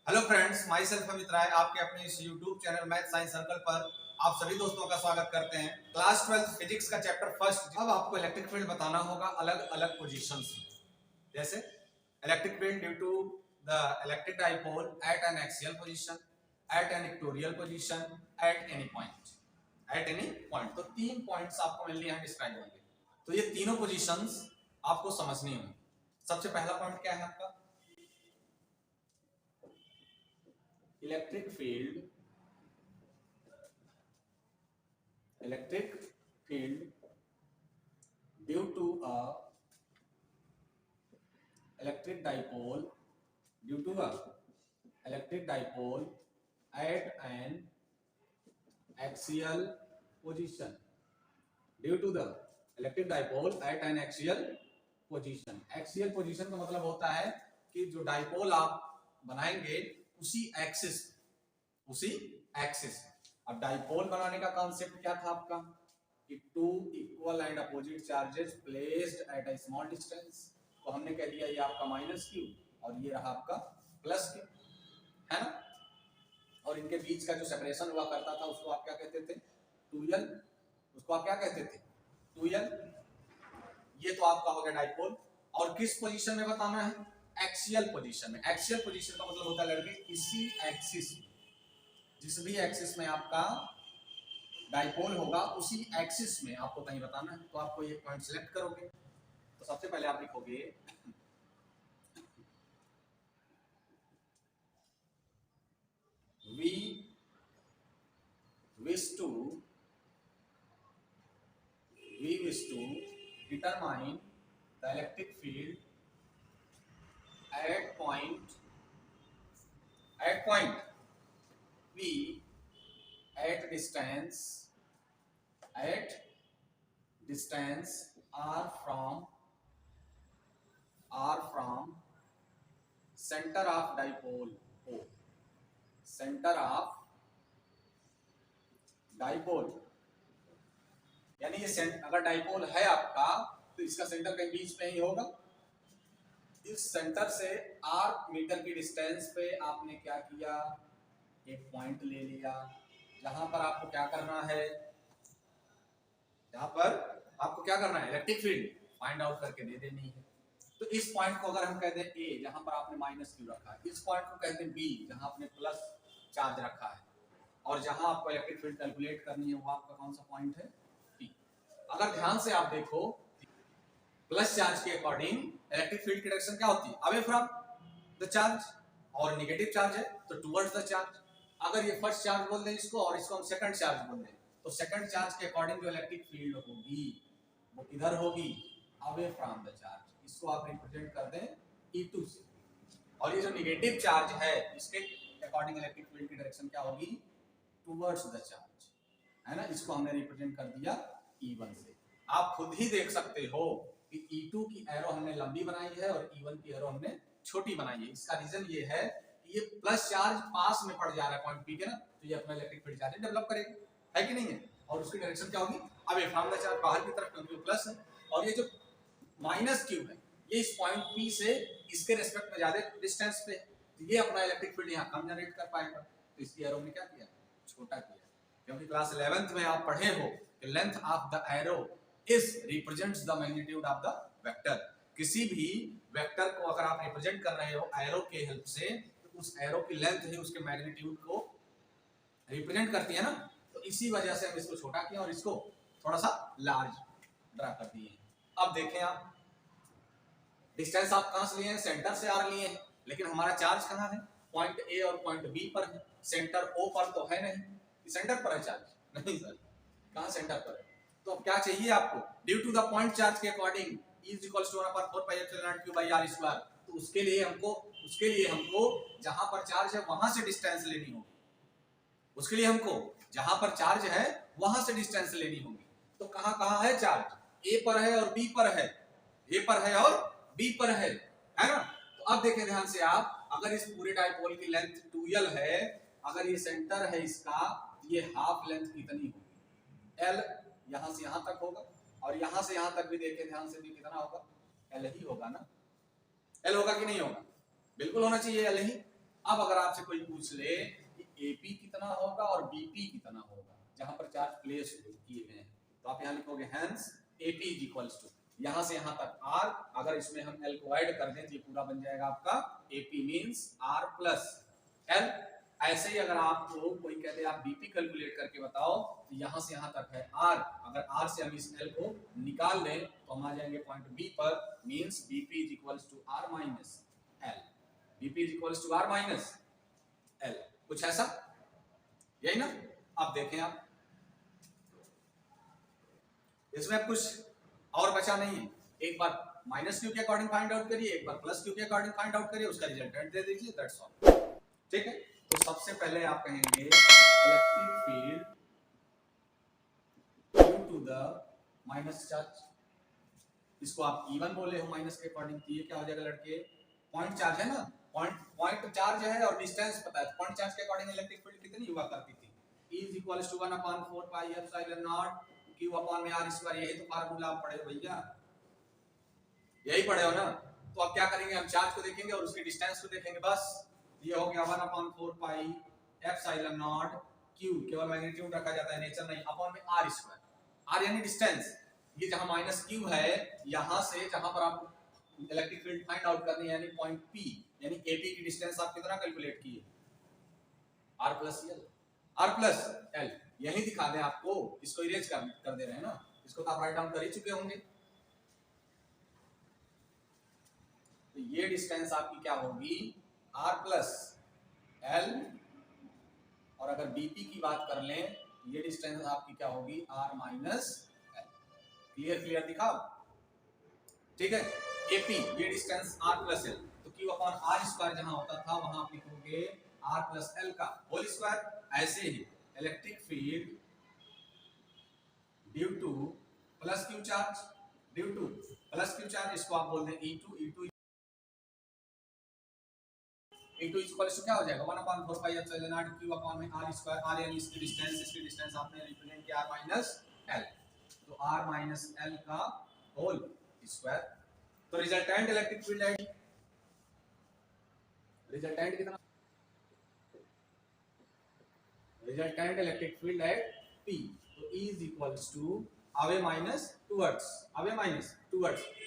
Hello friends, my self Amit Rai आपके अपने इस YouTube channel math science circle पर आप सभी दोस्तों का स्वागत करते हैं। क्लास 12 फिजिक्स का चैप्टर फर्स्ट। अब आपको इलेक्ट्रिक फील्ड बताना होगा अलग अलग पोजीशंस में। जैसे electric field due to the electric dipole at an axial position, at an equatorial position, at any point. तो तीन पॉइंट्स आपको मेनली यहाँ डिस्क्राइब होंगे। तो ये तीनों पोजीशंस आपको समझनी होंगी। सबसे पहला पॉइंट क्या है आपका? Electric field due to a electric dipole at an axial position. Axial position का मतलब होता है कि जो डाइपोल आप बनाएंगे उसी एक्सिस। अब डाइपोल बनाने का कॉन्सेप्ट क्या था आपका कि two equal and opposite charges placed at a small distance. तो हमने कह दिया ये आपका माइनस क्यू और ये रहा आपका प्लस क्यू, है ना। और इनके बीच का जो सेपरेशन हुआ करता था उसको आप क्या कहते थे? 2l। उसको आप क्या कहते थे? 2l। ये तो आपका हो गया डाइपोल। और किस पोजीशन में बताना है? एक्सियल पोजीशन में। एक्सियल पोजीशन का मतलब होता है लड़के इसी एक्सिस, जिस भी एक्सिस में आपका डाइपोल होगा उसी एक्सिस में आपको कहीं बताना है। तो आपको ये पॉइंट सिलेक्ट करोगे। तो सबसे पहले आप लिखोगे we wish to determine the electric field at point P at distance r from center of dipole O। Centre of dipole यानी ये अगर डाइपोल है आपका तो इसका सेंटर कहीं बीच में ही होगा। इस सेंटर से r मीटर की डिस्टेंस पे आपने क्या किया? एक पॉइंट ले लिया। जहां पर आपको क्या करना है? इलेक्ट्रिक फील्ड फाइंड आउट करके दे देनी है। तो इस पॉइंट को अगर हम कहते हैं A, जहां पर आपने माइनस क्यू रखा है, इस पॉइंट को कहते हैं B, जहां आपने प्लस चार्ज रखा है, और जहां आपको इलेक्ट्रिक फील्ड कैलकुलेट करनी है वो आपका कौन सा पॉइंट है? P। अगर ध्यान से आप देखो, प्लस चार्ज के अकॉर्डिंग इलेक्ट्रिक फील्ड की डायरेक्शन क्या होती है? Away from the charge. और नेगेटिव चार्ज है तो टुवर्ड्स द चार्ज। अगर ये फर्स्ट चार्ज बोल दें इसको और इसको हम सेकंड चार्ज बोल दें, तो सेकंड चार्ज के अकॉर्डिंग जो इलेक्ट्रिक फील्ड होगी वो किधर होगी? Away from the charge. इसको आप रिप्रेजेंट कर दें E2 से। और ये जो नेगेटिव चार्ज है इसके अकॉर्डिंग इलेक्ट्रिक फील्ड की डायरेक्शन क्या होगी? टुवर्ड्स द चार्ज, है ना। इसको हमने रिप्रेजेंट कर दिया E1 से। आप खुद ही देख सकते हो कि E2 की एरो हमने लंबी बनाई है और E1 की एरो हमने छोटी बनाई है। इसका रीजन ये है कि ये प्लस चार्ज पास में पड़ जा रहा है पॉइंट P के ना, तो ये अपना इलेक्ट्रिक फील्ड चार्ज डेवलप करेगा, है कि नहीं है। और उसकी डायरेक्शन क्या होगी? अवे फ्रॉम द चार्ज, बाहर की तरफ, क्योंकि प्लस है। और ये जो माइनस क्यू है ये इस पॉइंट P से इसके रेस्पेक्ट में ज्यादा डिस्टेंस पे, तो ये अपना इलेक्ट्रिक फील्ड यहाँ कम जनरेट कर पाएगा। तो इसकी एरो में क्या किया? छोटा किया। क्योंकि क्लास 11th में आप पढ़े हो कि length of the arrow is represents the magnitude of the vector. किसी भी वेक्टर को अगर आप रिप्रेजेंट कर रहे हो एरो के हेल्प से, तो उस एरो की लेंथ ही उसके मैग्नीट्यूड को रिप्रेजेंट करती है ना। तो इसी वजह से हम इसको छोटा किया और इसको थोड़ा सा लार्ज ड्रा कर दिए। अब देखें आप, डिस्टेंस आप कहां से लिए हैं? सेंटर से आर लिए हैं, लेकिन हमारा चार्ज कहां है? पॉइंट ए और पॉइंट बी पर है। सेंटर ओ पर तो है नहीं, सेंटर पर है चार्ज, नहीं सर, कहां सेंटर पर है? तो अब क्या चाहिए आपको? Due to the point charge के अकॉर्डिंग E = 1/4πε0 तो उसके लिए हमको जहां पर चार्ज है वहां से डिस्टेंस लेनी होगी। उसके लिए हमको जहां पर चार्ज है वहां से डिस्टेंस लेनी होगी। तो कहां है चार्ज? ए पर है और बी पर है। ए पर है और बी पर है ना। तो अब देखें ध्यान से आप, अगर इस पूरे डाइपोल की लेंथ 2l है, अगर ये सेंटर है इसका, ये हाफ लेंथ कितनी होगी? l यहां से यहां तक होगा, और यहां से यहां तक भी देखें ध्यान से, भी कितना होगा? l ही होगा ना। l होगा कि नहीं होगा? बिल्कुल होना चाहिए l ही। अब अगर आपसे कोई पूछ ले कि एपी कितना होगा और बीपी कितना होगा, जहां पर चार्ज प्लेस किए गए हैं, तो आप यहाँ लिखोगे hence AP is equals to, यहां से यहां तक आर, अगर इसमें हम एल को ऐड कर दें तो ये पूरा बन जाएगा आपका AP means R plus L. ऐसे ही अगर आपको कोई कहते हैं आप बीपी कैलकुलेट करके बताओ, तो यहां से यहां तक है आर, अगर आर से हम इस एल को निकाल दें तो हम आ जाएंगे पॉइंट बी पर, means BP is equals to R minus L, BP is equals to R minus L, कुछ ऐसा, यही ना। अब देखें आप इसमें कुछ और बचा नहीं है, एक बार माइनस क्यू के अकॉर्डिंग फाइंड आउट करिए, एक बार प्लस क्यू के अकॉर्डिंग फाइंड आउट करिए, उसका रिजल्टेंट दे दीजिए, दैट्स ऑल। ठीक है, तो सबसे पहले आप कहेंगे electric field due to the minus charge, इसको आप इवन बोले हो माइनस के अकॉर्डिंग, तो ये क्या हो जाएगा लड़के, पॉइंट चार्ज है ना, पॉइंट चार्ज है और डिस्टेंस पता है, पॉइंट चार्ज के अकॉर्डिंग इलेक्ट्रिक फील्ड कितनी हुआ करती थी, E is equals to 1/4 pi epsilon naught Q upon r square, यही तो फार्मूला आप पढ़े हो भैया, यही पढ़े हो ना। तो अब क्या करेंगे, हम चार्ज को देखेंगे और उसके डिस्टेंस को देखेंगे, बस ये हो गया 1/4 pi epsilon naught Q, केवल मैग्नीट्यूड रखा जाता है, नेचर नहीं, अपॉन में r स्क्वायर, r यानी डिस्टेंस, ये जहां माइनस Q है, यहां से जहां पर आप इलेक्ट्रिक फील्ड फाइंड आउट करनी है, यानी पॉइंट P, यानी AP की डिस्टेंस आप कितना कैलकुलेट किए, r प्लस l, यही दिखा दें आपको, इसको इरेज कर दे रहे हैं ना, इसको तो आप राइट डाउन कर ही चुके होंगे। तो ये डिस्टेंस आपकी क्या होगी, r प्लस l, और अगर बीपी की बात कर लें, ये डिस्टेंस आपकी क्या होगी, r माइनस l। क्लियर दिखाओ, ठीक है। एपी ये डिस्टेंस r प्लस l, तो q अपॉन r स्क्वायर जहां होता था वहां आप लिखोगे r प्लस l का होल स्क्वायर। ऐसे ही electric field due to plus q charge, due to plus q charge, इसको आप बोल दें E2 इक्वल्स टू क्या हो जाएगा, 1/4 pi epsilon naught q upon में r स्क्वायर, r यानी इसकी डिस्टेंस आपने रिप्रेजेंट किया r माइनस l, तो r माइनस l का होल स्क्वायर। तो रिजल्टेंट इलेक्ट्रिक फील्ड है, रिजल्टेंट कितना, रिजल्टेंट इलेक्ट्रिक फील्ड है P, तो E is equals to away minus towards,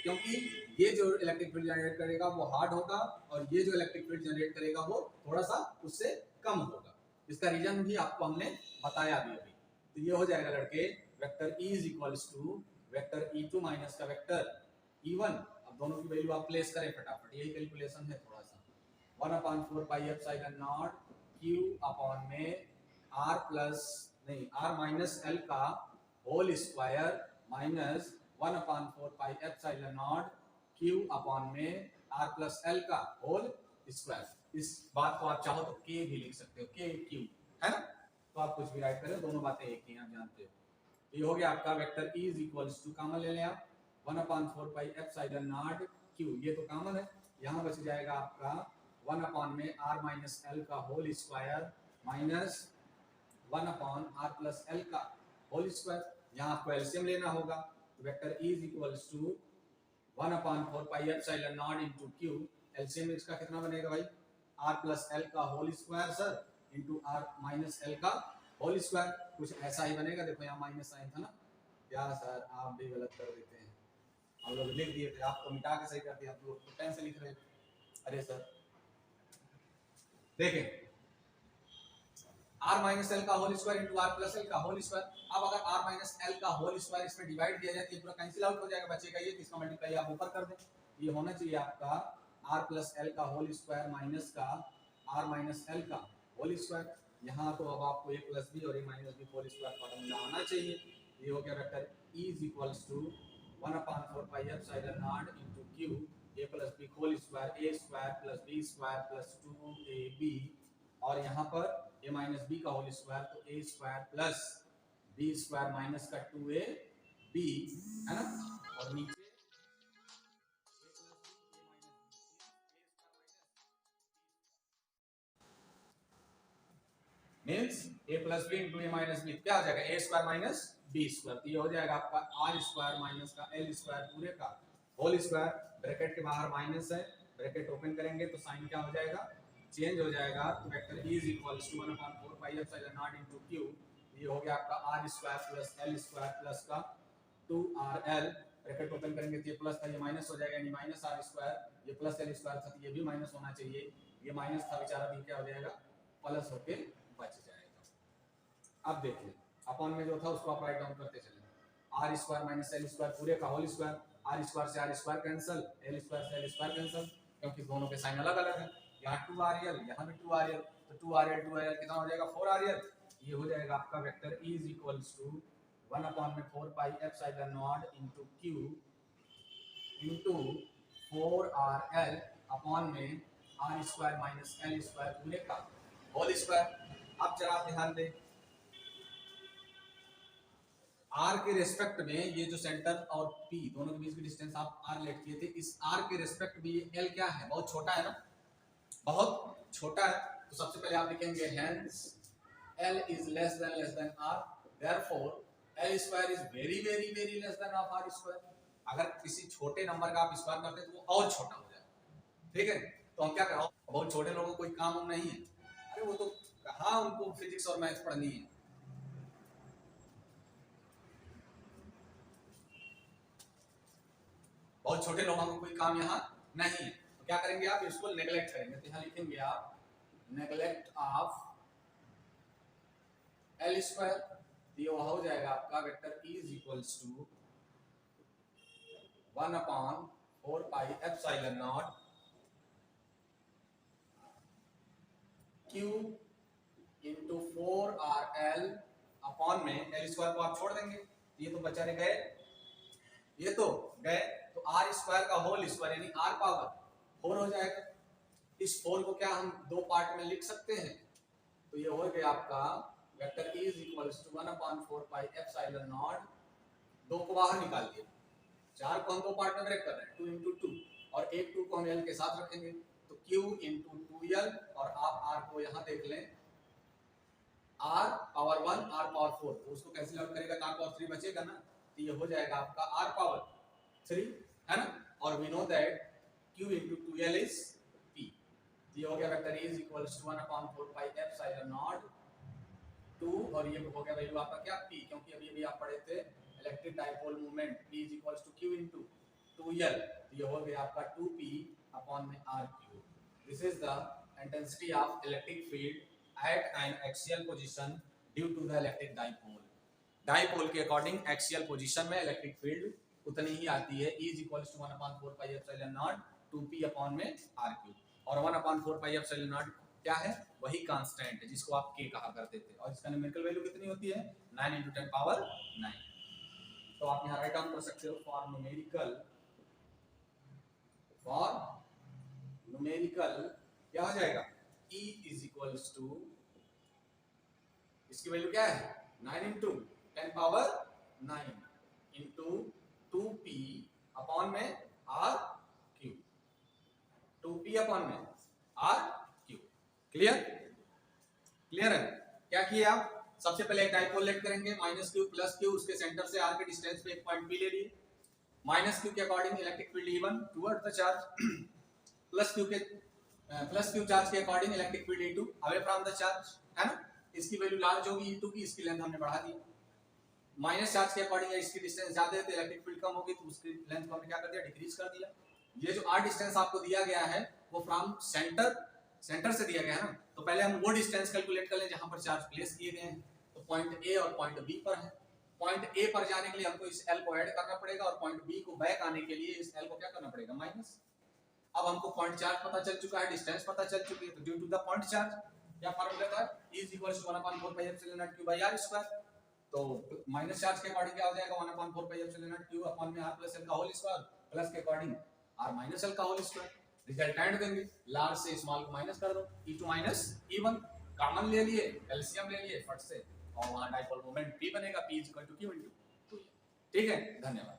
क्योंकि ये जो इलेक्ट्रिक फील्ड जनरेट करेगा वो हार्ड होगा और ये जो इलेक्ट्रिक फील्ड जनरेट करेगा वो थोड़ा सा उससे कम होगा, इसका रीजन भी आपको हमने बताया भी अभी। तो ये हो जाएगा लड़के vector E is equals to vector E2 minus का वेक्टर E1, अब दोनों की वैल्यू आप प्लेस करें फटाफट, यही कैलकुलेशन है थोड़ा सा, 1/4 pi epsilon naught Q upon में r माइनस l का whole square minus 1/4 pi epsilon naught Q upon में r प्लस l का होल स्क्वायर। इस बात को आप चाहो तो k भी लिख सकते हो, k q है ना, तो आप कुछ भी राइट करें, दोनों बातें एक ही आप जानते हो। ये हो गया आपका vector E is equals to, common ले लें आप, 1/4 पाई एप्सिलॉन नॉट Q, ये तो कॉमन है, यहाँ बच जाएगा आपका 1 में r माइनस l का whole square minus 1/r plus l का होल स्क्वायर, यहाँ आपको एलसीएम लेना होगा, तो vector E is equals to 1/4 pi epsilon naught into Q, LCM इसका कितना बनेगा भाई, r प्लस l का whole square sir into r minus l का होल स्क्वायर, कुछ ऐसा ही बनेगा। देखो यहाँ माइनस साइन था ना, क्या सर आप भी गलत कर देते हैं, हम लोग लिख दिए थे, आपको मिटा के सही कर दिया, आप लोग तो पेन से लिख रहे हैं। अरे सर देखें r माइनस l का whole square into r plus l का होल स्क्वायर, अब अगर r माइनस l का होल स्क्वायर इसमें डिवाइड दिया जाए तो ये पूरा कैंसिल आउट हो जाएगा, बचेगा ये, इसका मल्टीप्लाई आप ऊपर कर दें, ये होना चाहिए आपका r प्लस l का होल स्क्वायर माइनस का r माइनस l का होल स्क्वायर, यहाँ तो अब आपको a प्लस b और a minus b whole square formula आना चाहिए। ये हो गया vector E is equals to 1/4 pi epsilon naught into Q a plus b whole square, a square plus b square plus 2ab, और यहाँ पर a minus b का whole square, तो a square plus b square minus का 2ab है ना, और नीचे means a plus b into a minus b, क्या हो जाएगा a square minus b square, तो ये हो जाएगा आपका r स्क्वायर माइनस का l स्क्वायर पूरे का होल स्क्वायर, ब्रैकेट के बाहर माइनस है, ब्रैकेट ओपन करेंगे तो साइन क्या हो जाएगा चेंज हो जाएगा तो vector E is equals to 1/4 pi epsilon naught into Q, ये हो गया आपका r square plus l square plus का 2rl, ब्रैकेट ओपन करेंगे तो ये प्लस था, ये माइनस हो जाएगा, यानी माइनस r स्क्वायर, ये प्लस l स्क्वायर था तो ये भी माइनस होना चाहिए, ये माइनस था बेचारा भी क्या हो जाएगा प्लस होके बच जाएगा। अब देखिए अपॉन में जो था उसको आप राइट डाउन करते चले, r square minus l square पूरे का होल स्क्वायर, r स्क्वायर से r square cancel, l square से l स्क्वायर कैंसिल, क्योंकि दोनों के साइन अलग अलग है, यहाँ 2rl यहाँ भी 2rl, तो 2rl कितना हो जाएगा 4rl, ये हो जाएगा आपका vector E is equals to 1/4 pi epsilon naught into Q into 4rl upon में r square minus l square पूरे का होल स्क्वायर। अब जरा आप ध्यान दें r के रेस्पेक्ट में ये जो सेंटर और p दोनों के बीच की डिस्टेंस आप r लेट किए थे, इस r के रेस्पेक्ट में ये l क्या है बहुत छोटा है ना, बहुत छोटा है, तो सबसे पहले आप लिखेंगे hence l is less than r, therefore l square is very less than of r square। अगर किसी छोटे नंबर का आप स्क्वायर करते हैं तो वो और छोटा हो जाएगा, ठीक है, तो हम क्या करें, बहुत छोटे लोगों को कोई काम नहीं है, अरे वो तो कहाँ उनको फिजिक्स और मैथ्स पढ़नी है, बहुत छोटे लोगों को कोई काम यहाँ नहीं है, तो क्या करेंगे आप इसको नेग्लेक्ट करेंगे, तो यहाँ लिखेंगे आप नेग्लेक्ट ऑफ एल स्क्वायर, ये हो जाएगा आपका vector E is equals to 1/4 pi epsilon naught Q into 4rl upon में l स्क्वायर को आप छोड़ देंगे, ये तो बचा रह गए, ये तो गए, तो r स्क्वायर का होल स्क्वायर यानी r पावर 4 हो जाएगा। इस 4 को क्या हम दो पार्ट में लिख सकते हैं, तो ये हो गया आपका vector E is equals to 1/4 pi epsilon naught, 2 को बाहर निकाल दिया, 4 को हम दो पार्ट में ब्रेक कर रहे हैं 2 इंटू 2, और एक 2 को हम l के साथ रखेंगे, तो Q इंटू 2l, और आप r को यहाँ देख लें r पावर 1 r पावर 4, तो उसको कैंसिल आउट करेगा तो r पावर 3 बचेगा ना, तो ये हो जाएगा आपका r पावर 3 है ना, और we know that Q into 2l is p, तो ये हो गया vector E is equals to 1/4 pi epsilon naught 2, और ये हो गया वैल्यू आपका क्या p, क्योंकि अभी अभी आप पढ़े थे electric dipole moment P is equals to Q into 2l, तो ये हो गया आपका 2p अपॉन में r3। This is the intensity of electric field at an axial position due to the electric dipole. Dipole के अकॉर्डिंग एक्सियल पोजीशन में electric field उतनी ही आती है, E is equals to 1/4 pi epsilon naught 2p upon में r3, और 1/4 pi epsilon not क्या है, वही कांस्टेंट है जिसको आप k कहा करते थे, और इसका न्यूमेरिकल वैल्यू कितनी होती है 9 × 10 पावर 9, तो आप यहाँ राइट डाउन कर सकते हो फॉर न्यूमेरिकल क्या हो जाएगा E इज इक्वल्स टू, इसकी वैल्यू क्या है 9 × 10 पावर 9 इंटू 2p अपॉन में r3, 2p अपॉन में r3, क्लियर है, क्या किए आप, सबसे पहले एक डाइपोल लेट करेंगे -q प्लस q, उसके सेंटर से r के डिस्टेंस पे एक पॉइंट p ले लिए, -q के according electric field E1 toward the charge, plus q charge के according electric field E2 away from the charge, है ना, इसकी वैल्यू लार्ज होगी E2 की, इसकी लेंथ हमने बढ़ा दी, माइनस चार्ज के अकॉर्डिंग इसकी डिस्टेंस ज्यादा है तो इलेक्ट्रिक फील्ड कम होगी, तो उसकी लेंथ को हमने क्या कर दिया डिक्रीज कर दिया। ये जो r डिस्टेंस आपको दिया गया है वो फ्रॉम सेंटर से दिया गया है ना, तो पहले हम वो डिस्टेंस कैलकुलेट कर लें जहां पर चार्ज प्लेस किए गए हैं, तो पॉइंट A और पॉइंट B पर है, पॉइंट A पर जाने के लिए हमको इस L को ऐड करना पड़ेगा, और पॉइंट B को बैक आने के लिए इस L को क्या करना पड़ेगा माइनस। अब हमको पॉइंट चार्ज पता चल चुका है, डिस्टेंस पता चल चुकी है, तो due to the point charge क्या फार्मूला था E is equals to 1/4 pi epsilon naught q by r square, तो माइनस चार्ज के अकॉर्डिंग क्या हो जाएगा 1/4 pi epsilon naught q upon में r प्लस l का होल स्क्वायर, प्लस के अकॉर्डिंग r माइनस l का होल स्क्वायर, रिजल्टेंट देंगे लार्ज से स्मॉल को माइनस कर दो, E2 माइनस E1 कॉमन ले लिए, एलसीएम ले लिए फट से, और वहां डाइपोल मोमेंट P बनेगा P q × 2, ठीक है, धन्यवाद।